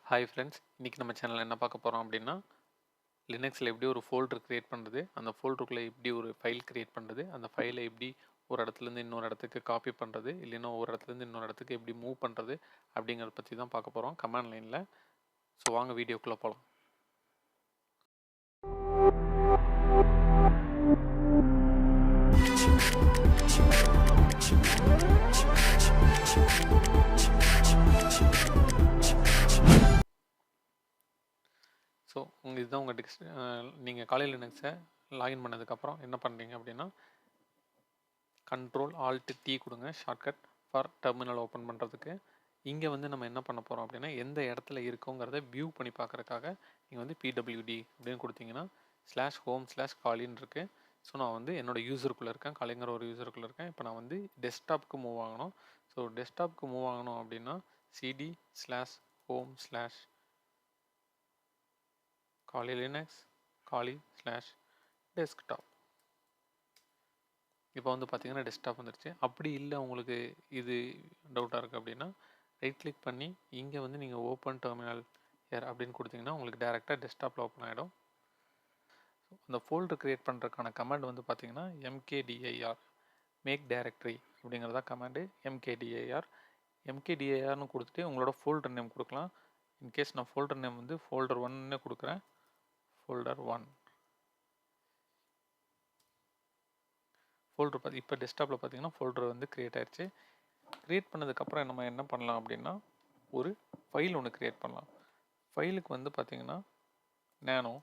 Hi friends, இன்றைக்கி நம்ம சேனலில் என்ன பார்க்க போகிறோம் அப்படின்னா லினக்ஸில் எப்படி ஒரு ஃபோல்டர் க்ரியேட் பண்ணுறது, அந்த ஃபோல்டருக்குள்ளே எப்படி ஒரு ஃபைல் க்ரியேட் பண்ணுறது, அந்த ஃபைலை எப்படி ஒரு இடத்துலேருந்து இன்னொரு இடத்துக்கு காப்பி பண்ணுறது, இல்லைன்னா ஒரு இடத்துலேருந்து இன்னொரு இடத்துக்கு எப்படி மூவ் பண்ணுறது அப்படிங்கிறத பற்றி தான் பார்க்க போகிறோம் கமாண்ட் லைனில். ஸோ வாங்க வீடியோக்குள்ளே போகலாம். ஸோ இதுதான் உங்கள் நீங்கள் காலையில் லினக்ஸை லாகின் பண்ணதுக்கப்புறம் என்ன பண்ணுறீங்க அப்படின்னா Ctrl+Alt+T கொடுங்க ஷார்ட்கட் ஃபார் டெர்மினல் ஓப்பன் பண்ணுறதுக்கு. இங்கே வந்து நம்ம என்ன பண்ண போகிறோம் அப்படின்னா எந்த இடத்துல இருக்கோங்கிறத வியூ பண்ணி பார்க்குறதுக்காக நீங்கள் வந்து pwd அப்படின்னு கொடுத்தீங்கன்னா /home/காலின்னு இருக்குது. ஸோ நான் வந்து என்னோடய யூசருக்குள்ளே இருக்கேன், காலிங்கிற ஒரு யூசருக்குள்ளே இருக்கேன். இப்போ நான் வந்து டெஸ்க்டாப்புக்கு மூவ் ஆகணும். ஸோ டெஸ்க்டாப்புக்கு மூவ் ஆகணும் அப்படின்னா cd/home/kali linux kali/desktop. இப்போ வந்து பார்த்தீங்கன்னா டெஸ்க்டாப் வந்துருச்சு. அப்படி இல்லை உங்களுக்கு இது டவுட்டாக இருக்குது அப்படின்னா ரைட் கிளிக் பண்ணி இங்கே வந்து நீங்கள் ஓப்பன் டெர்மினல் ஹியர் அப்படின்னு கொடுத்தீங்கன்னா உங்களுக்கு டேரெக்டாக டெஸ்க்டாப்பில் ஓப்பன் ஆகிடும். அந்த ஃபோல்டர் க்ரியேட் பண்ணுறதுக்கான கமாண்ட் வந்து பார்த்தீங்கன்னா mkdir மேக் டைரக்டரி அப்படிங்கிறதா கமாண்டு. mkdirனு கொடுத்துட்டு உங்களோட ஃபோல்டர் நேம் கொடுக்கலாம். இன்கேஸ் நான் ஃபோல்டர் நேம் வந்து ஃபோல்டர் 1ன்னு கொடுக்குறேன். ஃபோல்டர் 1 ஃபோல்டர் இப்போ டெஸ்க்டாப்பில் பார்த்தீங்கன்னா ஃபோல்டர் வந்து க்ரியேட் ஆயிடுச்சு. க்ரியேட் பண்ணதுக்கப்புறம் நம்ம என்ன பண்ணலாம் அப்படின்னா ஒரு ஃபைல் ஒன்று க்ரியேட் பண்ணலாம். ஃபைலுக்கு வந்து பார்த்தீங்கன்னா நேனோ,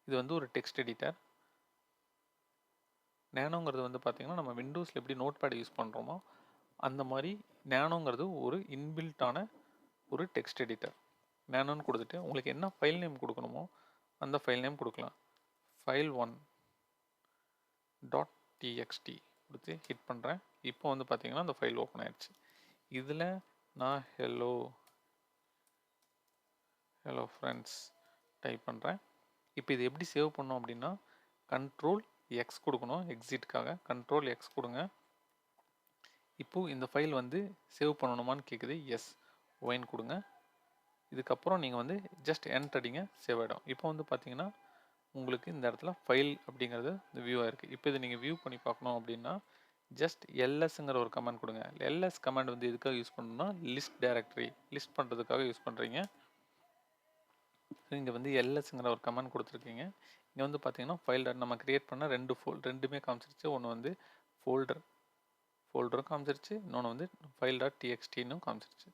இது வந்து ஒரு டெக்ஸ்ட் எடிட்டர். நேனோங்கிறது வந்து பார்த்தீங்கன்னா நம்ம விண்டோஸில் எப்படி நோட் பேட் யூஸ் பண்ணுறோமோ அந்த மாதிரி நேனோங்கிறது ஒரு இன்பில்ட்டான ஒரு டெக்ஸ்ட் எடிட்டர். நேனோன்னு கொடுத்துட்டு உங்களுக்கு என்ன ஃபைல் நேம் கொடுக்கணுமோ அந்த ஃபைல் நேம் கொடுக்கலாம். file1.txt கொடுத்து ஹிட் பண்ணுறேன். இப்போ வந்து பார்த்தீங்கன்னா அந்த ஃபைல் ஓப்பன் ஆயிடுச்சு. இதில் நான் ஹலோ ஃப்ரெண்ட்ஸ் டைப் பண்ணுறேன். இப்போ இது எப்படி சேவ் பண்ணோம் அப்படின்னா Ctrl+X கொடுக்கணும். எக்ஸிட்டுக்காக Ctrl+X கொடுங்க. இப்போது இந்த ஃபைல் வந்து சேவ் பண்ணணுமான்னு கேட்குது. எஸ், ஒயின் கொடுங்க. இதுக்கப்புறம் நீங்கள் வந்து ஜஸ்ட் என்டர் அடிங்க, சேவ் ஆகிடும். இப்போ வந்து பார்த்தீங்கன்னா உங்களுக்கு இந்த இடத்துல ஃபைல் அப்படிங்கிறது இந்த வியூ ஆயிருக்கு. இப்போ இதை நீங்கள் வியூ பண்ணி பார்க்கணும் அப்படின்னா ஜஸ்ட் எல்எஸ்ங்கிற ஒரு கமெண்ட் கொடுங்க. எல்எஸ் கமெண்ட் வந்து எதுக்காக யூஸ் பண்ணணும்னா லிஸ்ட் டைரக்டரி லிஸ்ட் பண்ணுறதுக்காக யூஸ் பண்ணுறீங்க. இங்கே வந்து எல்எஸ்ங்கிற ஒரு கமெண்ட் கொடுத்துருக்கீங்க. இங்கே வந்து பார்த்தீங்கன்னா ஃபைல் நம்ம க்ரியேட் பண்ண ரெண்டுமே காமிச்சிருச்சு. ஒன்று வந்து ஃபோல்டரும் காமிச்சிருச்சு, இன்னொன்று வந்து file.txt காமிச்சிருச்சு.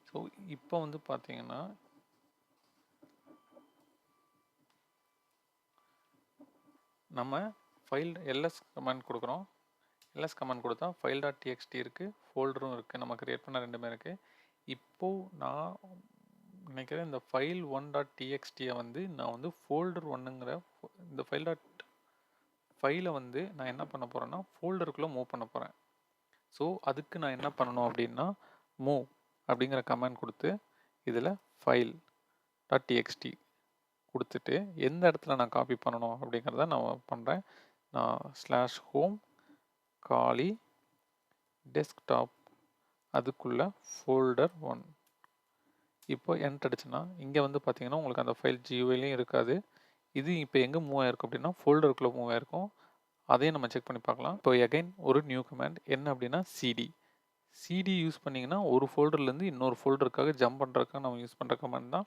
ஸோ இப்போ வந்து பார்த்தீங்கன்னா நம்ம ஃபைல் எல்எஸ் கமெண்ட் கொடுக்குறோம். எல்எஸ் கமெண்ட் கொடுத்தா file.txt இருக்குது, ஃபோல்டரும் இருக்குது, நம்ம க்ரியேட் பண்ண ரெண்டுமே இருக்குது. இப்போது நான் நினைக்கிறேன் இந்த file1.txt வந்து நான் வந்து ஃபோல்டர் 1ங்கிற இந்த ஃபைலை வந்து நான் என்ன பண்ண போகிறேன்னா ஃபோல்டருக்குள்ளே மூவ் பண்ண போகிறேன். ஸோ அதுக்கு நான் என்ன பண்ணணும் அப்படின்னா மூவ் அப்படிங்கிற கமெண்ட் கொடுத்து இதில் file.txt கொடுத்துட்டு எந்த இடத்துல நான் காப்பி பண்ணணும் அப்படிங்கிறத நான் பண்ணுறேன். நான் /home kali desktop அதுக்குள்ளே ஃபோல்டர் 1 இப்போ என்டர் அடிச்சுன்னா இங்கே வந்து பார்த்தீங்கன்னா உங்களுக்கு அந்த ஃபைல் ஜியூஐலையும் இருக்காது. இது இப்போ எங்கே மூவ் ஆகிருக்கும் அப்படின்னா ஃபோல்டருக்குள்ளே மூவ் ஆகிருக்கும். அதையும் நம்ம செக் பண்ணி பார்க்கலாம். இப்போ எகைன் ஒரு நியூ கமாண்ட் என்ன அப்படின்னா சிடி யூஸ் பண்ணிங்கன்னா ஒரு ஃபோல்டர்லேருந்து இன்னொரு ஃபோல்டருக்காக ஜம்ப் பண்ணுறதுக்காக நம்ம யூஸ் பண்ணுற கமாண்ட் தான்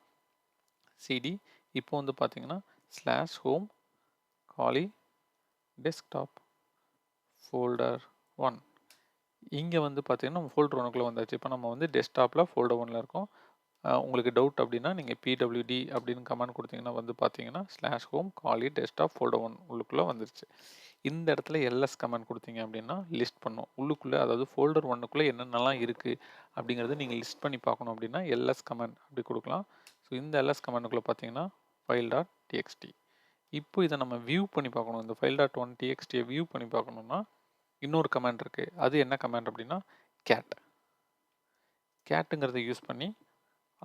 சிடி. இப்போ வந்து பார்த்தீங்கன்னா /home kali desktop ஃபோல்டர் 1 இங்கே வந்து பார்த்தீங்கன்னா நம்ம ஃபோல்டர் 1க்குள்ளே வந்தாச்சு. இப்போ நம்ம வந்து டெஸ்க்டாப்பில் ஃபோல்டர் 1ல் இருக்கோம். உங்களுக்கு டவுட் அப்படின்னா நீங்கள் pwd அப்படின்னு கமெண்ட் கொடுத்தீங்கன்னா வந்து பார்த்தீங்கன்னா /home kali desktop ஃபோல்டர் 1 உள்ளுக்குள்ளே வந்துருச்சு. இந்த இடத்துல எல்எஸ் கமெண்ட் கொடுத்தீங்க அப்படின்னா லிஸ்ட் பண்ணும் உள்ளுக்குள்ளே, அதாவது ஃபோல்டர் 1க்குள்ளே என்னென்னலாம் இருக்குது அப்படிங்கிறத நீங்கள் லிஸ்ட் பண்ணி பார்க்கணும் அப்படின்னா எல்எஸ் கமெண்ட் அப்படி கொடுக்கலாம். ஸோ இந்த எல்எஸ் கமெண்ட்டுக்குள்ளே பார்த்தீங்கன்னா file.txt. இப்போ இதை நம்ம வியூ பண்ணி பார்க்கணும். இந்த file.1txt வியூ பண்ணி பார்க்கணுன்னா இன்னொரு கமெண்ட் இருக்குது. அது என்ன கமெண்ட் அப்படின்னா கேட்டுங்கிறத யூஸ் பண்ணி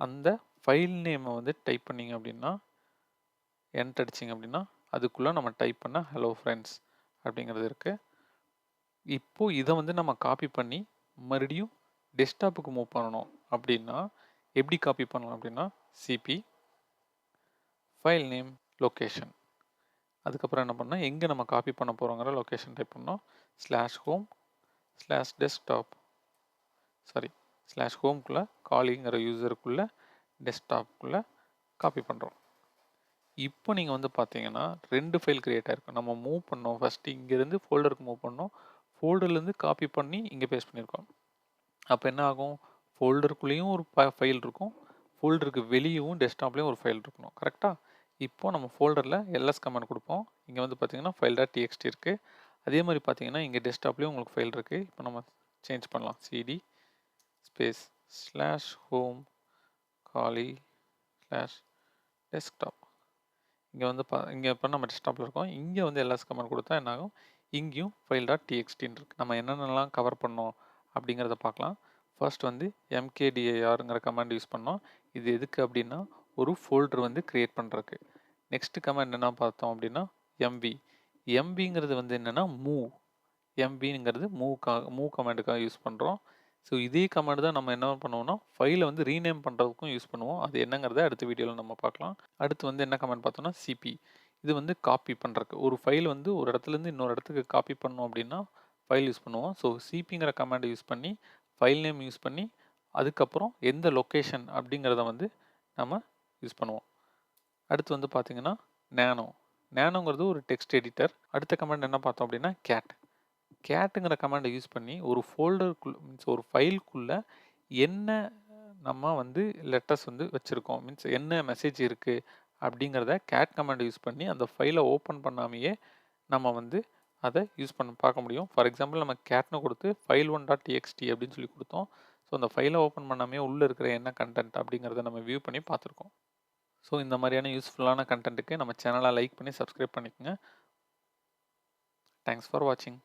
அந்த ஃபைல் நேமை வந்து டைப் பண்ணிங்க அப்படின்னா என்டர் அடிச்சிங்க அப்படின்னா அதுக்குள்ளே நம்ம டைப் பண்ண ஹலோ ஃப்ரெண்ட்ஸ் அப்படிங்கிறது இருக்குது. இப்போது இதை வந்து நம்ம காப்பி பண்ணி மறுபடியும் டெஸ்க்டாப்புக்கு மூவ் பண்ணணும் அப்படின்னா எப்படி காப்பி பண்ணலாம் அப்படின்னா சிபி ஃபைல் நேம் லொக்கேஷன், அதுக்கப்புறம் என்ன பண்ணால் எங்கே நம்ம காப்பி பண்ண போகிறோங்கிற லொக்கேஷன் டைப் பண்ணோம், /home /desktop சாரி /homeக்குள்ளே காலிங்கிற யூசருக்குள்ளே டெஸ்க்டாப்புக்குள்ளே காப்பி பண்ணுறோம். இப்போ நீங்கள் வந்து பார்த்தீங்கன்னா 2 ஃபைல் கிரியேட் ஆகிருக்கும். நம்ம மூவ் பண்ணோம் ஃபஸ்ட்டு இங்கேருந்து ஃபோல்டருக்கு மூவ் பண்ணோம், ஃபோல்டர்லேருந்து காப்பி பண்ணி இங்கே பேஸ்ட் பண்ணியிருக்கோம். அப்போ என்ன ஆகும், ஃபோல்டருக்குள்ளேயும் ஒரு ஃபைல் இருக்கும், ஃபோல்டருக்கு வெளியவும் டெஸ்க்டாப்லேயும் ஒரு ஃபைல் இருக்கணும். கரெக்டாக? இப்போ நம்ம ஃபோல்டரில் எல்எஸ் கமாண்ட் கொடுப்போம். இங்கே வந்து பார்த்தீங்கன்னா file.txt இருக்குது. அதே மாதிரி பார்த்தீங்கன்னா இங்கே டெஸ்க்டாப்லேயும் உங்களுக்கு ஃபைல் இருக்குது. இப்போ நம்ம சேஞ்ச் பண்ணலாம், cd ஸ்பேஸ் /home காலி /desktop. இங்கே வந்து இங்கே இப்போ நம்ம டெஸ்க்டாப்பில் இருக்கோம். இங்கே வந்து எல்எஸ் கமாண்ட் கொடுத்தா என்ன ஆகும், இங்கேயும் file.txtன்னு இருக்குது. நம்ம என்னென்னலாம் கவர் பண்ணோம் அப்படிங்கிறத பார்க்கலாம். ஃபர்ஸ்ட் வந்து mkdirங்கிற கமாண்ட் யூஸ் பண்ணோம். இது எதுக்கு அப்படின்னா ஒரு ஃபோல்டர் வந்து கிரியேட் பண்ணுறதுக்கு. நெக்ஸ்ட் கமாண்ட் என்ன பார்த்தோம் அப்படின்னா எம்விங்கிறது வந்து என்னென்னா எம்பிங்கிறது மூவ் கமாண்டுக்காக யூஸ் பண்ணுறோம். ஸோ இதே கமாண்ட் தான் நம்ம என்ன பண்ணுவோம்னா ஃபைலை வந்து ரீநேம் பண்ணுறதுக்கும் யூஸ் பண்ணுவோம். அது என்னங்கிறத அடுத்த வீடியோவில் நம்ம பார்க்கலாம். அடுத்து வந்து என்ன கமாண்ட் பார்த்தோம்னா சிபி. இது வந்து காப்பி பண்ணுறதுக்கு, ஒரு ஃபைல் வந்து ஒரு இடத்துலேருந்து இன்னொரு இடத்துக்கு காப்பி பண்ணோம் அப்படின்னா ஃபைல் யூஸ் பண்ணுவோம். ஸோ சிபிங்கிற கமாண்டை யூஸ் பண்ணி ஃபைல் நேம் யூஸ் பண்ணி அதுக்கப்புறம் எந்த லொக்கேஷன் அப்படிங்கிறத வந்து நம்ம யூஸ் பண்ணுவோம். அடுத்து வந்து பார்த்தீங்கன்னா நேனோங்கிறது ஒரு டெக்ஸ்ட் எடிட்டர். அடுத்த கமாண்ட் என்ன பார்த்தோம் அப்படின்னா கேட்டுங்கிற கமாண்டை யூஸ் பண்ணி ஒரு ஃபோல்டருக்குள்ள மீன்ஸ் ஒரு ஃபைலுக்குள்ளே என்ன நம்ம வந்து லெட்டர்ஸ் வந்து வச்சுருக்கோம், மீன்ஸ் என்ன மெசேஜ் இருக்குது அப்படிங்கிறத கேட் கமாண்டை யூஸ் பண்ணி அந்த ஃபைலை ஓப்பன் பண்ணாமையே நம்ம வந்து அதை யூஸ் பண்ண பார்க்க முடியும். ஃபார் எக்ஸாம்பிள் நம்ம கேட்னு கொடுத்து file1.txt அப்படின்னு சொல்லி கொடுத்தோம். ஸோ அந்த ஃபைலை ஓப்பன் பண்ணாமையே உள்ளே இருக்கிற என்ன கண்டென்ட் அப்படிங்கிறத நம்ம வியூ பண்ணி பார்த்துருக்கோம். ஸோ இந்த மாதிரியான யூஸ்ஃபுல்லான கண்டென்ட்டுக்கு நம்ம சேனலை லைக் பண்ணி சப்ஸ்கிரைப் பண்ணிக்கோங்க. தேங்க்ஸ் ஃபார் வாட்சிங்.